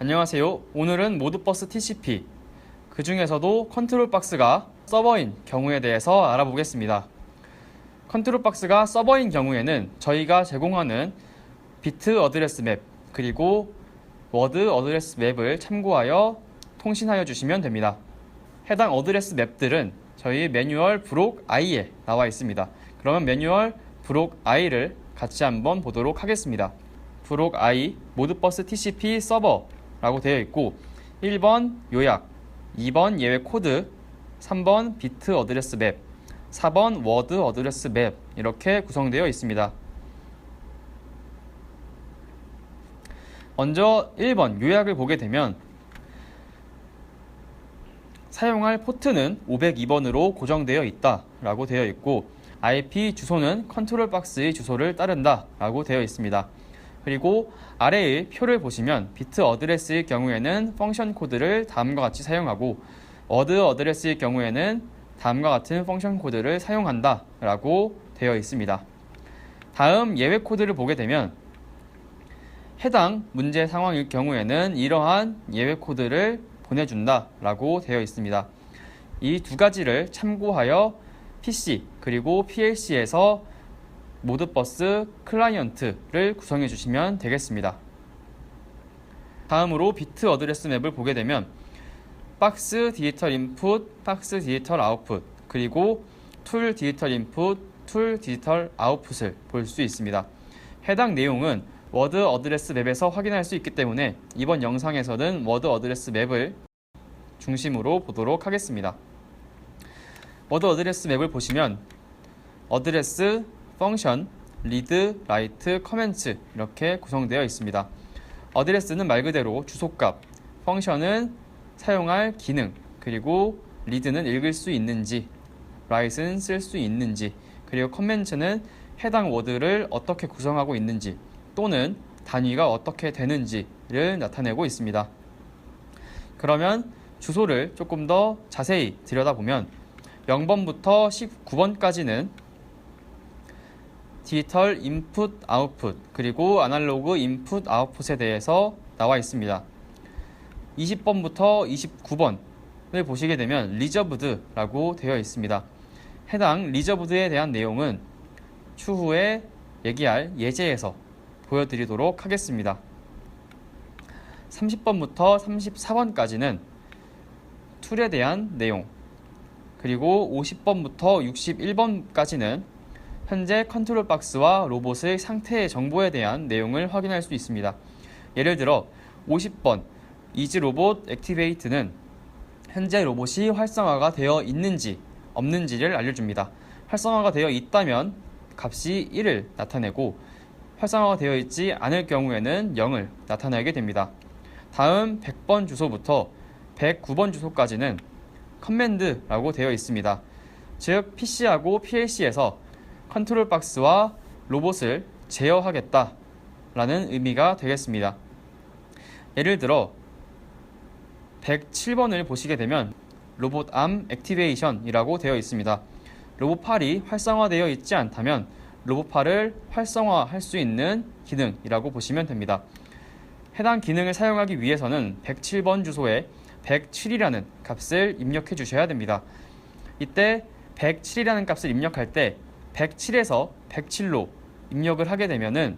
안녕하세요. 오늘은 모드버스 TCP, 그 중에서도 컨트롤 박스가 서버인 경우에 대해서 알아보겠습니다. 컨트롤 박스가 서버인 경우에는 저희가 제공하는 비트 어드레스 맵 그리고 워드 어드레스 맵을 참고하여 통신하여 주시면 됩니다. 해당 어드레스 맵들은 저희 매뉴얼 브록 I에 나와 있습니다. 그러면 매뉴얼 브록 I를 같이 한번 보도록 하겠습니다. 브록 I 모드버스 TCP 서버 라고 되어 있고 1번 요약, 2번 예외 코드, 3번 비트 어드레스 맵, 4번 워드 어드레스 맵 이렇게 구성되어 있습니다. 먼저 1번 요약을 보게 되면 사용할 포트는 502번으로 고정되어 있다 라고 되어 있고 IP 주소는 컨트롤 박스의 주소를 따른다 라고 되어 있습니다. 그리고 아래의 표를 보시면 비트 어드레스의 경우에는 펑션 코드를 다음과 같이 사용하고 워드 어드레스의 경우에는 다음과 같은 펑션 코드를 사용한다 라고 되어 있습니다. 다음 예외 코드를 보게 되면 해당 문제 상황일 경우에는 이러한 예외 코드를 보내준다 라고 되어 있습니다. 이 두 가지를 참고하여 PC 그리고 PLC에서 모드버스 클라이언트를 구성해 주시면 되겠습니다. 다음으로 비트 어드레스 맵을 보게 되면 박스 디지털 인풋, 박스 디지털 아웃풋, 그리고 툴 디지털 인풋, 툴 디지털 아웃풋을 볼 수 있습니다. 해당 내용은 워드 어드레스 맵에서 확인할 수 있기 때문에 이번 영상에서는 워드 어드레스 맵을 중심으로 보도록 하겠습니다. 워드 어드레스 맵을 보시면 어드레스, 펑션, 리드, 라이트, 커맨츠 이렇게 구성되어 있습니다. 어드레스는 말 그대로 주소값, 펑션은 사용할 기능, 그리고 리드는 읽을 수 있는지, 라이트는 쓸 수 있는지, 그리고 커맨츠는 해당 워드를 어떻게 구성하고 있는지 또는 단위가 어떻게 되는지를 나타내고 있습니다. 그러면 주소를 조금 더 자세히 들여다보면 0번부터 19번까지는 디지털 인풋 아웃풋 그리고 아날로그 인풋 아웃풋에 대해서 나와 있습니다. 20번부터 29번을 보시게 되면 리저브드라고 되어 있습니다. 해당 리저브드에 대한 내용은 추후에 얘기할 예제에서 보여드리도록 하겠습니다. 30번부터 34번까지는 툴에 대한 내용, 그리고 50번부터 61번까지는 현재 컨트롤 박스와 로봇의 상태의 정보에 대한 내용을 확인할 수 있습니다. 예를 들어 50번 이즈 로봇 액티베이트는 현재 로봇이 활성화가 되어 있는지 없는지를 알려줍니다. 활성화가 되어 있다면 값이 1을 나타내고 활성화가 되어 있지 않을 경우에는 0을 나타내게 됩니다. 다음 100번 주소부터 109번 주소까지는 커맨드라고 되어 있습니다. 즉 PC하고 PLC에서 컨트롤 박스와 로봇을 제어하겠다 라는 의미가 되겠습니다. 예를 들어 107번을 보시게 되면 로봇 암 액티베이션 이라고 되어 있습니다. 로봇 팔이 활성화되어 있지 않다면 로봇 팔을 활성화할 수 있는 기능이라고 보시면 됩니다. 해당 기능을 사용하기 위해서는 107번 주소에 107이라는 값을 입력해 주셔야 됩니다. 이때 107이라는 값을 입력할 때 107에서 107로 입력을 하게 되면은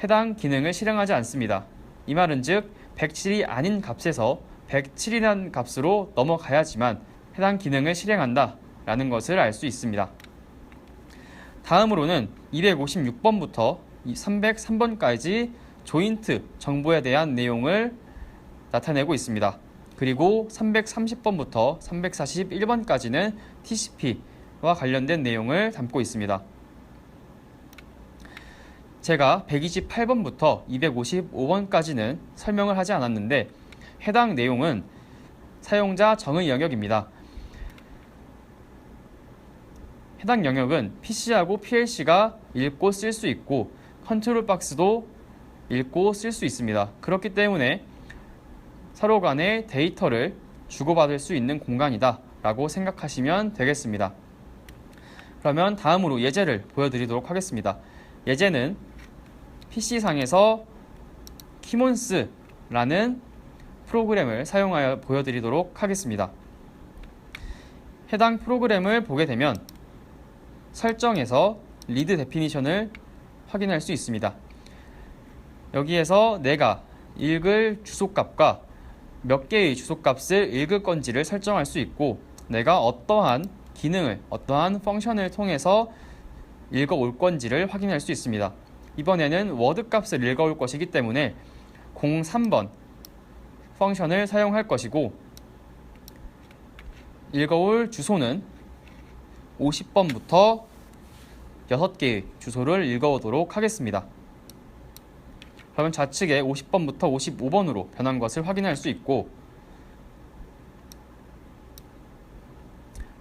해당 기능을 실행하지 않습니다. 이 말은 즉 107이 아닌 값에서 107이라는 값으로 넘어가야지만 해당 기능을 실행한다 라는 것을 알 수 있습니다. 다음으로는 256번부터 303번까지 조인트 정보에 대한 내용을 나타내고 있습니다. 그리고 330번부터 341번까지는 TCP와 관련된 내용을 담고 있습니다. 제가 128번부터 255번까지는 설명을 하지 않았는데 해당 내용은 사용자 정의 영역입니다. 해당 영역은 PC하고 PLC가 읽고 쓸 수 있고 컨트롤 박스도 읽고 쓸 수 있습니다. 그렇기 때문에 서로 간의 데이터를 주고받을 수 있는 공간이다 라고 생각하시면 되겠습니다. 그러면 다음으로 예제를 보여드리도록 하겠습니다. 예제는 PC상에서 키몬스 라는 프로그램을 사용하여 보여드리도록 하겠습니다. 해당 프로그램을 보게 되면 설정에서 리드 데피니션을 확인할 수 있습니다. 여기에서 내가 읽을 주소값과 몇 개의 주소값을 읽을 건지를 설정할 수 있고, 내가 어떠한 기능을, 어떠한 펑션을 통해서 읽어올 건지를 확인할 수 있습니다. 이번에는 워드 값을 읽어올 것이기 때문에 03번 펑션을 사용할 것이고, 읽어올 주소는 50번부터 6개의 주소를 읽어오도록 하겠습니다. 그러면 좌측에 50번부터 55번으로 변한 것을 확인할 수 있고,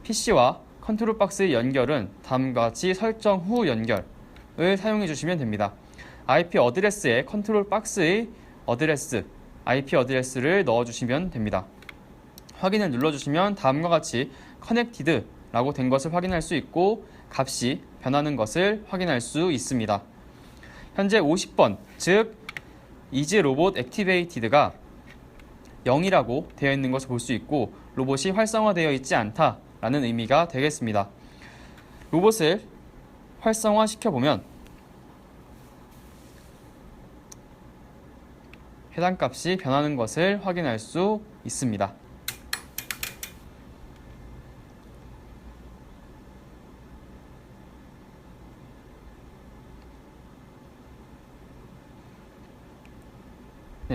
PC와 컨트롤 박스의 연결은 다음과 같이 설정 후 연결을 사용해 주시면 됩니다. IP 어드레스에 컨트롤 박스의 어드레스, IP 어드레스를 넣어주시면 됩니다. 확인을 눌러주시면 다음과 같이 커넥티드 라고 된 것을 확인할 수 있고, 값이 변하는 것을 확인할 수 있습니다. 현재 50번, 즉 is robot activated가 0이라고 되어 있는 것을 볼 수 있고, 로봇이 활성화되어 있지 않다 라는 의미가 되겠습니다. 로봇을 활성화 시켜보면 해당 값이 변하는 것을 확인할 수 있습니다.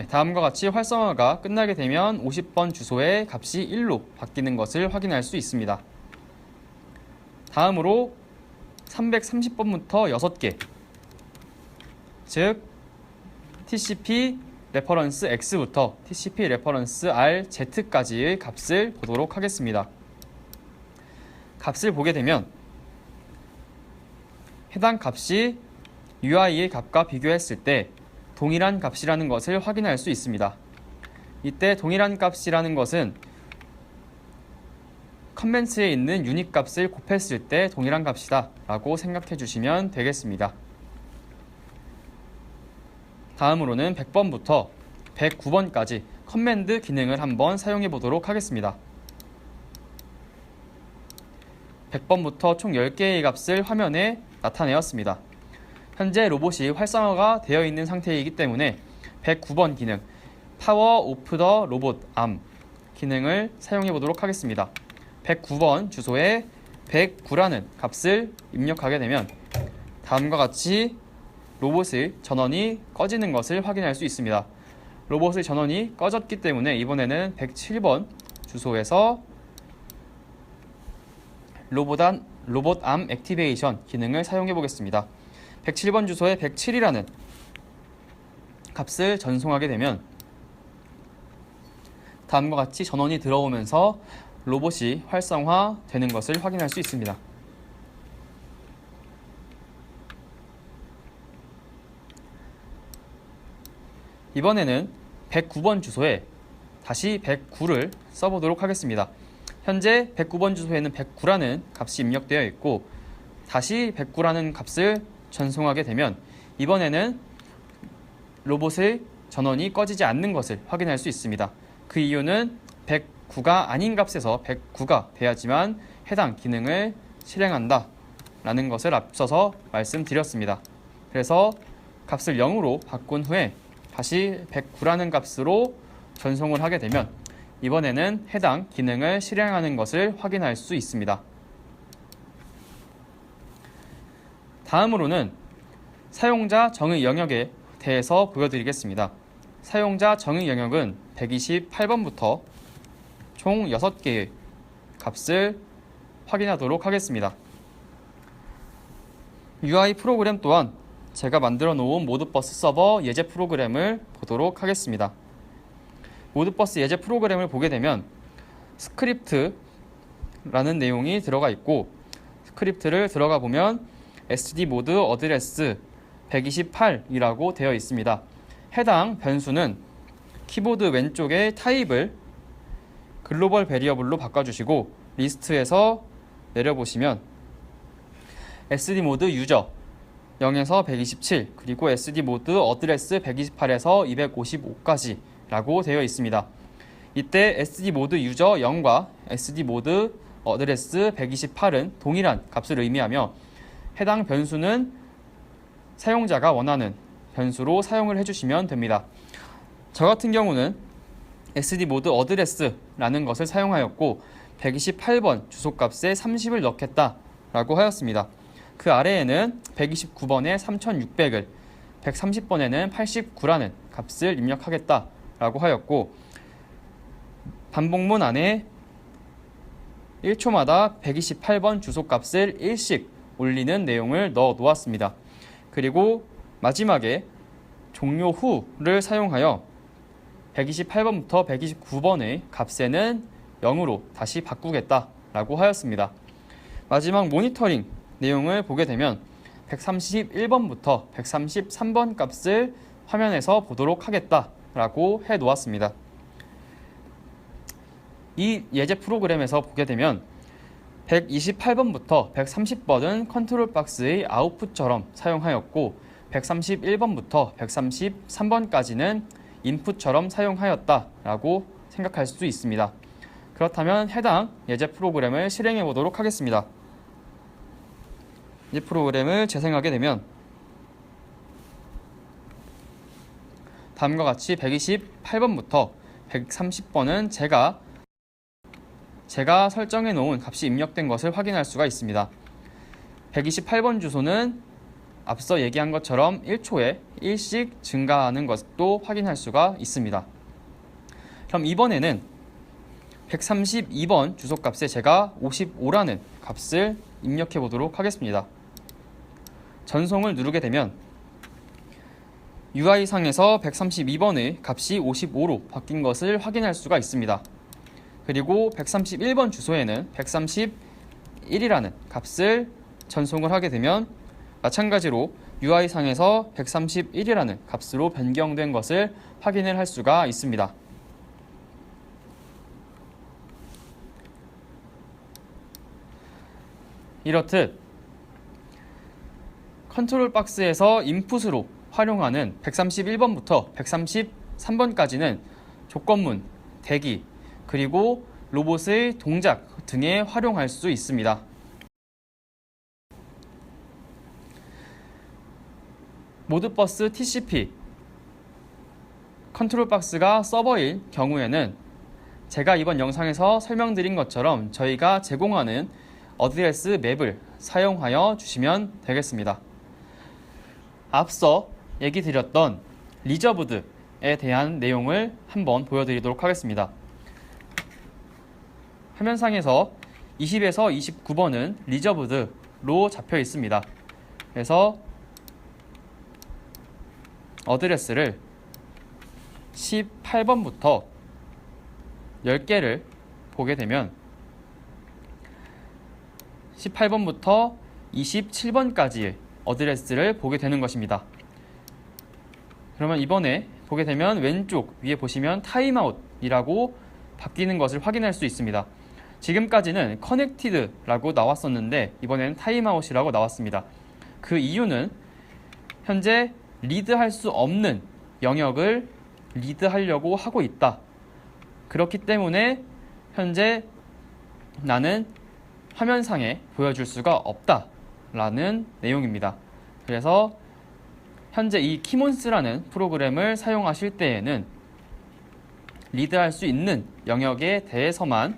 다음과 같이 활성화가 끝나게 되면 50번 주소의 값이 1로 바뀌는 것을 확인할 수 있습니다. 다음으로 330번부터 6개, 즉 TCP 레퍼런스 X부터 TCP 레퍼런스 RZ까지의 값을 보도록 하겠습니다. 값을 보게 되면 해당 값이 UI의 값과 비교했을 때 동일한 값이라는 것을 확인할 수 있습니다. 이때 동일한 값이라는 것은 컨벤츠에 있는 유닛 값을 곱했을 때 동일한 값이다 라고 생각해 주시면 되겠습니다. 다음으로는 100번부터 109번까지 커맨드 기능을 한번 사용해 보도록 하겠습니다. 100번부터 총 10개의 값을 화면에 나타내었습니다. 현재 로봇이 활성화가 되어 있는 상태이기 때문에 109번 기능 파워 오프 더 로봇 암 기능을 사용해 보도록 하겠습니다. 109번 주소에 109라는 값을 입력하게 되면 다음과 같이 로봇의 전원이 꺼지는 것을 확인할 수 있습니다. 로봇의 전원이 꺼졌기 때문에 이번에는 107번 주소에서 로봇 암 액티베이션 기능을 사용해 보겠습니다. 107번 주소에 107이라는 값을 전송하게 되면 다음과 같이 전원이 들어오면서 로봇이 활성화되는 것을 확인할 수 있습니다. 이번에는 109번 주소에 다시 109를 써보도록 하겠습니다. 현재 109번 주소에는 109라는 값이 입력되어 있고, 다시 109라는 값을 전송하게 되면 이번에는 로봇의 전원이 꺼지지 않는 것을 확인할 수 있습니다. 그 이유는 109가 아닌 값에서 109가 돼야지만 해당 기능을 실행한다 라는 것을 앞서서 말씀드렸습니다. 그래서 값을 0으로 바꾼 후에 다시 109라는 값으로 전송을 하게 되면 이번에는 해당 기능을 실행하는 것을 확인할 수 있습니다. 다음으로는 사용자 정의 영역에 대해서 보여드리겠습니다. 사용자 정의 영역은 128번부터 총 6개의 값을 확인하도록 하겠습니다. UI 프로그램 또한 제가 만들어 놓은 모드버스 서버 예제 프로그램을 보도록 하겠습니다. 모드버스 예제 프로그램을 보게 되면 스크립트라는 내용이 들어가 있고, 스크립트를 들어가 보면 SD 모드 어드레스 128이라고 되어 있습니다. 해당 변수는 키보드 왼쪽에 타입을 글로벌 베리어블로 바꿔주시고, 리스트에서 내려보시면 SD 모드 유저 0에서 127, 그리고 SD 모드 어드레스 128에서 255까지 라고 되어 있습니다. 이때 SD 모드 유저 0과 SD 모드 어드레스 128은 동일한 값을 의미하며 해당 변수는 사용자가 원하는 변수로 사용을 해주시면 됩니다. 저 같은 경우는 SD 모드 어드레스라는 것을 사용하였고 128번 주소값에 30을 넣겠다 라고 하였습니다. 그 아래에는 129번에 3600을 130번에는 89라는 값을 입력하겠다 라고 하였고 반복문 안에 1초마다 128번 주소값을 1씩 올리는 내용을 넣어 놓았습니다. 그리고 마지막에 종료 후를 사용하여 128번부터 129번의 값에는 0으로 다시 바꾸겠다 라고 하였습니다. 마지막 모니터링 내용을 보게 되면 131번부터 133번 값을 화면에서 보도록 하겠다 라고 해 놓았습니다. 이 예제 프로그램에서 보게 되면 128번부터 130번은 컨트롤 박스의 아웃풋처럼 사용하였고 131번부터 133번까지는 인풋처럼 사용하였다 라고 생각할 수 있습니다. 그렇다면 해당 예제 프로그램을 실행해 보도록 하겠습니다. 이 프로그램을 재생하게 되면 다음과 같이 128번부터 130번은 제가 설정해 놓은 값이 입력된 것을 확인할 수가 있습니다. 128번 주소는 앞서 얘기한 것처럼 1초에 1씩 증가하는 것도 확인할 수가 있습니다. 그럼 이번에는 132번 주소값에 제가 55라는 값을 입력해 보도록 하겠습니다. 전송을 누르게 되면 UI상에서 132번의 값이 55로 바뀐 것을 확인할 수가 있습니다. 그리고 131번 주소에는 131이라는 값을 전송을 하게 되면 마찬가지로 UI상에서 131이라는 값으로 변경된 것을 확인을 할 수가 있습니다. 이렇듯 컨트롤 박스에서 인풋으로 활용하는 131번부터 133번까지는 조건문, 대기, 그리고 로봇의 동작 등에 활용할 수 있습니다. 모드버스 TCP 컨트롤 박스가 서버일 경우에는 제가 이번 영상에서 설명드린 것처럼 저희가 제공하는 어드레스 맵을 사용하여 주시면 되겠습니다. 앞서 얘기 드렸던 리저브드에 대한 내용을 한번 보여드리도록 하겠습니다. 화면상에서 20에서 29번은 리저브드로 잡혀 있습니다. 그래서 어드레스를 18번부터 10개를 보게 되면 18번부터 27번까지의 어드레스를 보게 되는 것입니다. 그러면 이번에 보게 되면 왼쪽 위에 보시면 타임아웃이라고 바뀌는 것을 확인할 수 있습니다. 지금까지는 커넥티드라고 나왔었는데 이번에는 타임아웃이라고 나왔습니다. 그 이유는 현재 리드할 수 없는 영역을 리드하려고 하고 있다. 그렇기 때문에 현재 나는 화면상에 보여줄 수가 없다 라는 내용입니다. 그래서 현재 이 키몬스라는 프로그램을 사용하실 때에는 리드할 수 있는 영역에 대해서만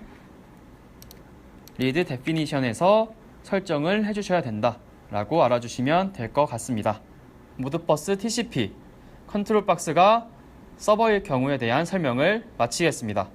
리드 데피니션에서 설정을 해주셔야 된다 라고 알아주시면 될 것 같습니다. 모드버스 TCP 컨트롤 박스가 서버일 경우에 대한 설명을 마치겠습니다.